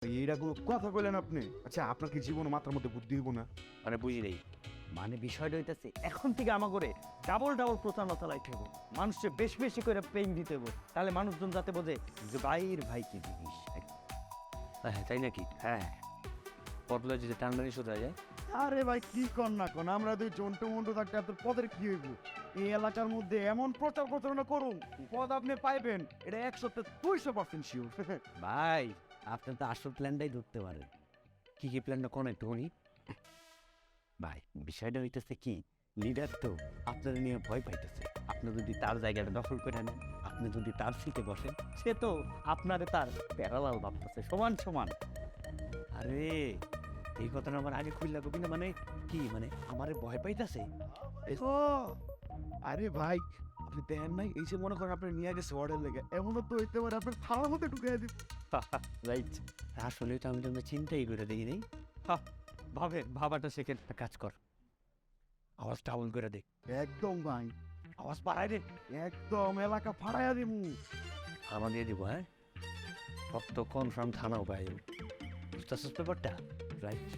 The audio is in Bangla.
এইটা কোনো কথা কইলেন আপনি? আচ্ছা আপনার কি জীবনে মাথার মধ্যে বুদ্ধি হইব না? মানে বুঝি নেই। মানে বিষয়টা হইতেছে এখন থেকে আমা করে ডাবল প্রচারণা চালাইতে হবো, মানুষকে বেশি বেশি করে পেইন দিতে হবো, তাহলে মানুষজন যাতে বোঝে যে ভাইয়ের ভাই কি জিনিস। হ্যাঁ তাই নাকি? হ্যাঁ। বদলে যদি টানটানি সোজা যায়। আরে ভাই কি কর না কোন, আমরা দুই জন্টু মন্টু থাকতে আপনার পদের কি হইব? এই এলাকার মধ্যে এমন প্রচার প্রচারণা করুন, পদ আপনি পাইবেন এটা 100% শিওর। ভাই আপনি তো আসল প্ল্যানটাই ধরতে পারেন। কি কি প্ল্যানটা কোন একটু উনি? ভাই বিষয়টা হইতেছে কি, লিডার তো আপনার নিয়ে ভয় পাইতেছে। আপনি যদি তার জায়গাটা দখল করে নেন, আপনি যদি তার সিটে বসেন, সে তো আপনারে তার প্যারালাল ভাবতেছে, সমান সমান। আরে এই কথাটা আমার আগে খুললা কবি না, মানে কি মানে আমারে ভয় পাইতাছে? ও আরে ভাই আপনি দেখেন নাই, এই যে মনে করেন আপনি নিয়ে গেছে অর্ডার লেগে, এমনও তো হইতে পারে আপনার থালার মধ্যে ঢুকিয়ে দিব। রাইট। আসলে তো আমি তোমরা চিন্তাই করে দেখি নেই। ভাবাটা শেখেন। একটা কাজ কর, আওয়াজ ডাউন করে দেখ। একদম ভাই, আওয়াজ বাড়াই দে। একদম এলাকা ফাড়াইয়া দিমু। থানা দিয়ে দিব। হ্যাঁ সব তো কনফার্ম থানাও পাই। বুঝতেছিস ব্যাপারটা? রাইট।